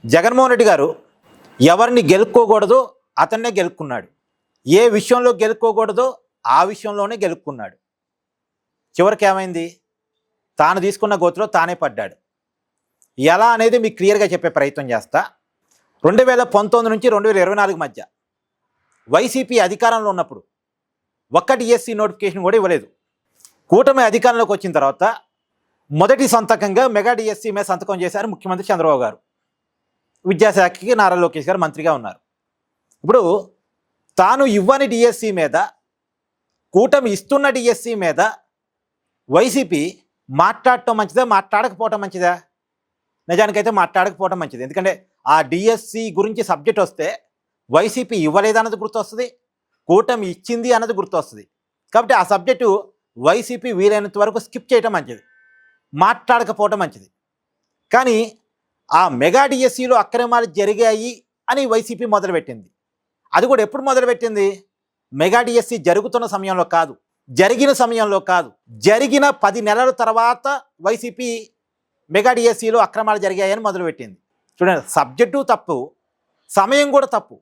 జగన్మోహన్ రెడ్డి గారు ఎవరిని గెలుక్కోకూడదో అతన్నే గెలుక్కున్నాడు. ఏ విషయంలో గెలుక్కోకూడదో ఆ విషయంలోనే గెలుక్కున్నాడు. చివరికి ఏమైంది? తాను తీసుకున్న గోతిలో తానే పడ్డాడు. ఎలా అనేది మీకు క్లియర్గా చెప్పే ప్రయత్నం చేస్తా. 2019 నుంచి 2024 మధ్య వైసీపీ అధికారంలో ఉన్నప్పుడు ఒక్క డిఎస్సి నోటిఫికేషన్ కూడా ఇవ్వలేదు. కూటమి అధికారంలోకి వచ్చిన తర్వాత మొదటి సంతకంగా మెగా డిఎస్సి మీద సంతకం చేశారు ముఖ్యమంత్రి చంద్రబాబు గారు. విద్యాశాఖకి నారా లోకేష్ గారు మంత్రిగా ఉన్నారు. ఇప్పుడు తాను ఇవ్వని డిఎస్సి మీద, కూటమి ఇస్తున్న డిఎస్సి మీద వైసీపీ మాట్లాడటం మంచిదా, మాట్లాడకపోవటం మంచిదా? నిజానికైతే మాట్లాడకపోవటం మంచిది. ఎందుకంటే ఆ డిఎస్సి గురించి సబ్జెక్ట్ వస్తే వైసీపీ ఇవ్వలేదన్నది గుర్తొస్తుంది, కూటమి ఇచ్చింది అన్నది గుర్తొస్తుంది. కాబట్టి ఆ సబ్జెక్టు వైసీపీ వీలైనంత వరకు స్కిప్ చేయటం మంచిది, మాట్లాడకపోవటం మంచిది. కానీ ఆ మెగా డిఎస్సిలో అక్రమాలు జరిగాయి అని వైసీపీ మొదలుపెట్టింది. అది కూడా ఎప్పుడు మొదలుపెట్టింది? మెగా డిఎస్సి జరుగుతున్న సమయంలో కాదు, జరిగిన సమయంలో కాదు, జరిగిన 10 నెలల తర్వాత వైసీపీ మెగా డిఎస్సిలో అక్రమాలు జరిగాయని మొదలుపెట్టింది. చూడండి, సబ్జెక్టు తప్పు, సమయం కూడా తప్పు.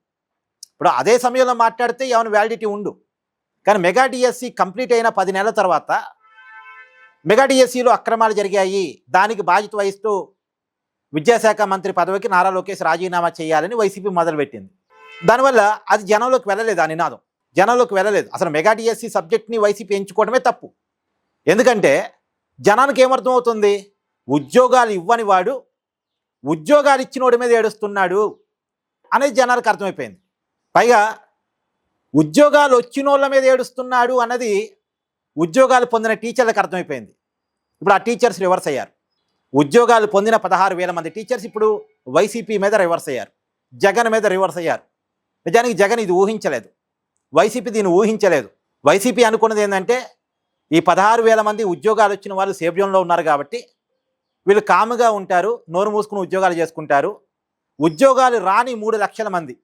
ఇప్పుడు అదే సమయంలో మాట్లాడితే ఏమైనా వ్యాలిడిటీ ఉండు. కానీ మెగా డిఎస్సి కంప్లీట్ అయిన 10 నెలల తర్వాత మెగా డిఎస్సిలో అక్రమాలు జరిగాయి, దానికి బాధ్యత వహిస్తూ విద్యాశాఖ మంత్రి పదవికి నారా లోకేష్ రాజీనామా చేయాలని వైసీపీ మొదలుపెట్టింది. దానివల్ల అది జనంలోకి వెళ్ళలేదు, ఆ నినాదం జనంలోకి వెళ్ళలేదు. అసలు మెగా డిఎస్సి సబ్జెక్ట్ని వైసీపీ ఎంచుకోవడమే తప్పు. ఎందుకంటే జనానికి ఏమర్థం అవుతుంది? ఉద్యోగాలు ఇవ్వని వాడు ఉద్యోగాలు ఇచ్చినోడి మీద ఏడుస్తున్నాడు అనేది జనాలకు అర్థమైపోయింది. పైగా ఉద్యోగాలు వచ్చిన వాళ్ళ మీద ఏడుస్తున్నాడు అన్నది ఉద్యోగాలు పొందిన టీచర్లకు అర్థమైపోయింది. ఇప్పుడు ఆ టీచర్స్ రివర్స్ అయ్యారు. ఉద్యోగాలు పొందిన 16,000 మంది టీచర్స్ ఇప్పుడు వైసీపీ మీద రివర్స్ అయ్యారు, జగన్ మీద రివర్స్ అయ్యారు. నిజానికి జగన్ ఇది ఊహించలేదు, వైసీపీ దీన్ని ఊహించలేదు. వైసీపీ అనుకున్నది ఏంటంటే ఈ 16,000 మంది ఉద్యోగాలు వచ్చిన వాళ్ళు సేవ్యంలో ఉన్నారు కాబట్టి వీళ్ళు కాముగా ఉంటారు, నోరు మూసుకుని ఉద్యోగాలు చేసుకుంటారు. ఉద్యోగాలు రాని 3 లక్షల మంది,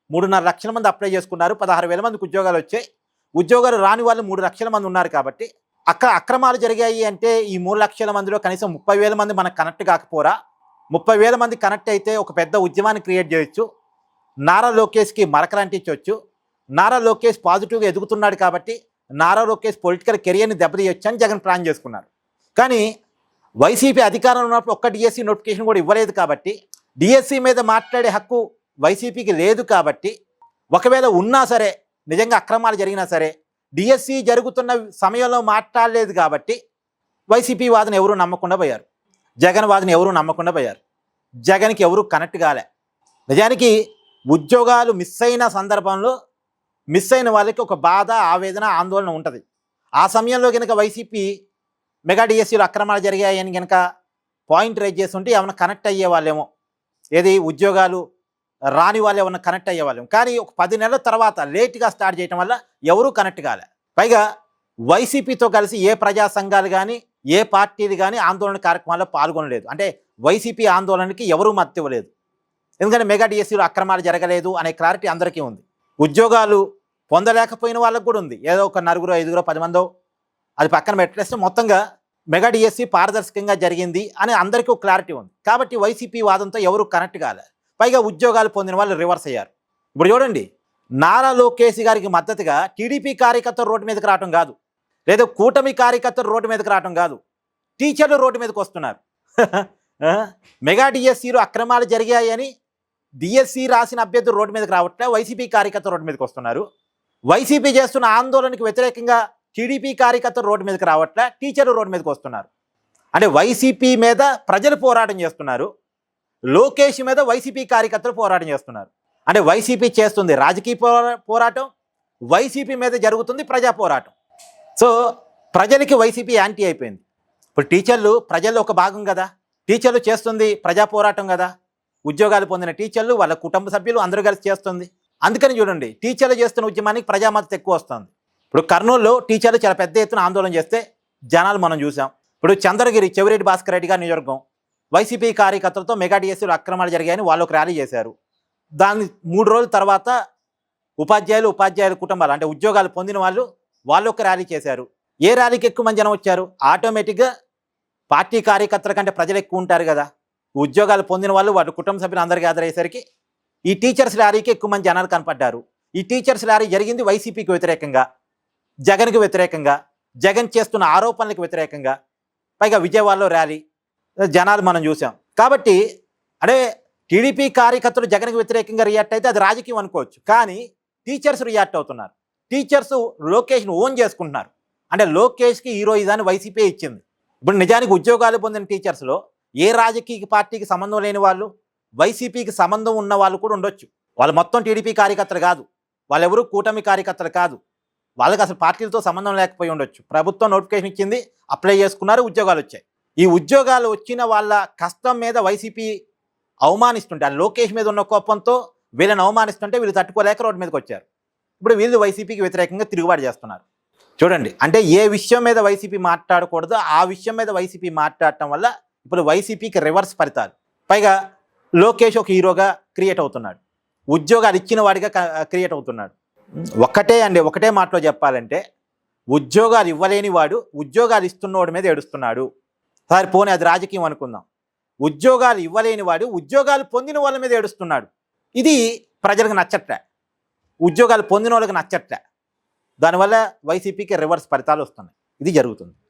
3.5 లక్షల మంది అప్లై చేసుకున్నారు, 16,000 మందికి ఉద్యోగాలు వచ్చాయి. ఉద్యోగాలు రాని వాళ్ళు 3 లక్షల మంది ఉన్నారు. కాబట్టి అక్రమాలు జరిగాయి అంటే ఈ 3 లక్షల మందిలో కనీసం 30,000 మంది మనకు కనెక్ట్ కాకపోరా? 30,000 మంది కనెక్ట్ అయితే ఒక పెద్ద ఉద్యమాన్ని క్రియేట్ చేయొచ్చు, నారా లోకేష్కి మరకలంటించవచ్చు. నారా లోకేష్ పాజిటివ్గా ఎదుగుతున్నాడు కాబట్టి నారా లోకేష్ పొలిటికల్ కెరియర్ని దెబ్బతీయొచ్చు అని జగన్ ప్లాన్ చేసుకున్నారు. కానీ వైసీపీ అధికారంలో ఉన్నప్పుడు ఒక్క డిఎస్సి నోటిఫికేషన్ కూడా ఇవ్వలేదు. కాబట్టి డిఎస్సి మీద మాట్లాడే హక్కు వైసీపీకి లేదు. కాబట్టి ఒకవేళ ఉన్నా సరే, నిజంగా అక్రమాలు జరిగినా సరే, డిఎస్సి జరుగుతున్న సమయంలో మాట్లాడలేదు కాబట్టి వైసీపీ వాదన ఎవరూ నమ్మకుండా పోయారు, జగన్ వాదన ఎవరూ నమ్మకుండా పోయారు. జగన్కి ఎవరూ కనెక్ట్ కాలే. నిజానికి ఉద్యోగాలు మిస్ అయిన సందర్భంలో మిస్ అయిన వాళ్ళకి ఒక బాధ, ఆవేదన, ఆందోళన ఉంటుంది. ఆ సమయంలో కనుక వైసీపీ మెగా డిఎస్సిలో అక్రమాలు జరిగాయని కనుక పాయింట్ రైజ్ చేస్తుంటే ఏమైనా కనెక్ట్ అయ్యే వాళ్ళేమో, ఏది ఉద్యోగాలు రాని వాళ్ళు ఏమన్నా కనెక్ట్ అయ్యే వాళ్ళేమో. కానీ ఒక 10 నెలల తర్వాత లేట్గా స్టార్ట్ చేయడం వల్ల ఎవరూ కనెక్ట్ కాలే. పైగా వైసీపీతో కలిసి ఏ ప్రజా సంఘాలు కానీ ఏ పార్టీలు కానీ ఆందోళన కార్యక్రమాల్లో పాల్గొనలేదు. అంటే వైసీపీ ఆందోళనకి ఎవరూ మద్దతు ఇవ్వలేదు. ఎందుకంటే మెగా డిఎస్సిలో అక్రమాలు జరగలేదు అనే క్లారిటీ అందరికీ ఉంది. ఉద్యోగాలు పొందలేకపోయిన వాళ్ళకు కూడా ఉంది. ఏదో ఒక 4, 5, 10 మందో అది పక్కన పెట్టేస్తే మొత్తంగా మెగా డిఎస్సి పారదర్శకంగా జరిగింది అని అందరికీ ఒక క్లారిటీ ఉంది. కాబట్టి వైసీపీ వాదంతో ఎవరు కనెక్ట్ కాలేదు. పైగా ఉద్యోగాలు పొందిన వాళ్ళు రివర్స్ అయ్యారు. ఇప్పుడు చూడండి, నారా లోకేష్ గారికి మద్దతుగా టీడీపీ కార్యకర్తలు రోడ్డు మీదకి రావడం కాదు, లేదా కూటమి కార్యకర్తలు రోడ్డు మీదకి రావడం కాదు, టీచర్లు రోడ్డు మీదకి వస్తున్నారు. మెగా డిఎస్సిలో అక్రమాలు జరిగాయని డిఎస్సి రాసిన అభ్యర్థులు రోడ్డు మీదకి రావట్లే, వైసీపీ కార్యకర్తలు రోడ్డు మీదకి వస్తున్నారు. వైసీపీ చేస్తున్న ఆందోళనకు వ్యతిరేకంగా టీడీపీ కార్యకర్తలు రోడ్డు మీదకి రావట్లే, టీచర్లు రోడ్డు మీదకి వస్తున్నారు. అంటే వైసీపీ మీద ప్రజలు పోరాటం చేస్తున్నారు, లోకేష్ మీద వైసీపీ కార్యకర్తలు పోరాటం చేస్తున్నారు. అంటే వైసీపీ చేస్తుంది రాజకీయ పోరాటం, వైసీపీ మీద జరుగుతుంది ప్రజా పోరాటం. సో ప్రజలకి వైసీపీ యాంటీ అయిపోయింది. ఇప్పుడు టీచర్లు ప్రజల్లో ఒక భాగం కదా, టీచర్లు చేస్తుంది ప్రజా పోరాటం కదా, ఉద్యోగాలు పొందిన టీచర్లు వాళ్ళ కుటుంబ సభ్యులు అందరూ కలిసి చేస్తుంది. అందుకని చూడండి, టీచర్లు చేస్తున్న ఉద్యమానికి ప్రజా మద్దతు ఎక్కువ వస్తుంది. ఇప్పుడు కర్నూలులో టీచర్లు చాలా పెద్ద ఎత్తున ఆందోళన చేస్తే జనాలు మనం చూసాం. ఇప్పుడు చంద్రగిరి చెవిరెడ్డి భాస్కర్ రెడ్డి గారి నియోజకవర్గం వైసీపీ కార్యకర్తలతో మెగా డిఎస్సిలో అక్రమాలు జరిగాయని వాళ్ళు ఒక ర్యాలీ చేశారు. దాని 3 రోజుల తర్వాత ఉపాధ్యాయుల కుటుంబాలు, అంటే ఉద్యోగాలు పొందిన వాళ్ళు ఒక ర్యాలీ చేశారు. ఏ ర్యాలీకి ఎక్కువ మంది జనం వచ్చారు? ఆటోమేటిక్గా పార్టీ కార్యకర్తల కంటే ప్రజలు ఎక్కువ ఉంటారు కదా. ఉద్యోగాలు పొందిన వాళ్ళు వాళ్ళ కుటుంబ సభ్యులు అందరికీ అయ్యేసరికి ఈ టీచర్స్ ర్యాలీకి ఎక్కువ మంది జనాలు కనపడ్డారు. ఈ టీచర్స్ ర్యాలీ జరిగింది వైసీపీకి వ్యతిరేకంగా, జగన్కి వ్యతిరేకంగా, జగన్ చేస్తున్న ఆరోపణలకు వ్యతిరేకంగా. పైగా విజయవాడలో ర్యాలీ జనాలు మనం చూసాం. కాబట్టి అంటే టీడీపీ కార్యకర్తలు జగన్కి వ్యతిరేకంగా రియాక్ట్ అయితే అది రాజకీయం అనుకోవచ్చు. కానీ టీచర్స్ రియాక్ట్ అవుతున్నారు. టీచర్స్ లోకేష్ను ఓన్ చేసుకుంటున్నారు. అంటే లోకేష్కి హీరోయిజాన్ని వైసీపీ ఇచ్చింది. ఇప్పుడు నిజానికి ఉద్యోగాలు పొందిన టీచర్స్లో ఏ రాజకీయ పార్టీకి సంబంధం లేని వాళ్ళు, వైసీపీకి సంబంధం ఉన్న వాళ్ళు కూడా ఉండొచ్చు. వాళ్ళు మొత్తం టీడీపీ కార్యకర్తలు కాదు, వాళ్ళెవరూ కూటమి కార్యకర్తలు కాదు, వాళ్ళకి అసలు పార్టీలతో సంబంధం లేకపోయి ఉండొచ్చు. ప్రభుత్వం నోటిఫికేషన్ ఇచ్చింది, అప్లై చేసుకున్నారు, ఉద్యోగాలు వచ్చాయి. ఈ ఉద్యోగాలు వచ్చిన వాళ్ళ కష్టం మీద వైసీపీ అవమానిస్తుంటే, ఆ లోకేష్ మీద ఉన్న కోపంతో వీళ్ళని అవమానిస్తుంటే వీళ్ళు తట్టుకోలేక రోడ్డు మీదకి వచ్చారు. ఇప్పుడు వీళ్ళు వైసీపీకి వ్యతిరేకంగా తిరుగుబాటు చేస్తున్నారు. చూడండి, అంటే ఏ విషయం మీద వైసీపీ మాట్లాడకూడదో ఆ విషయం మీద వైసీపీ మాట్లాడటం వల్ల ఇప్పుడు వైసీపీకి రివర్స్ ఫలితాలు. పైగా లోకేష్ ఒక హీరోగా క్రియేట్ అవుతున్నాడు, ఉద్యోగాలు ఇచ్చిన వాడిగా క్రియేట్ అవుతున్నాడు. ఒకటే మాటలో చెప్పాలంటే, ఉద్యోగాలు ఇవ్వలేని వాడు ఉద్యోగాలు ఇస్తున్నవాడి మీద ఏడుస్తున్నాడు. సరే పోనీ అది రాజకీయం అనుకుందాం. ఉద్యోగాలు ఇవ్వలేని వాడు ఉద్యోగాలు పొందిన వాళ్ళ మీద ఏడుస్తున్నాడు. ఇది ప్రజలకు నచ్చట్లే, ఉద్యోగాలు పొందిన వాళ్ళకి నచ్చట్లే. దానివల్ల వైసీపీకి రివర్స్ ఫలితాలు వస్తున్నాయి. ఇది జరుగుతుంది.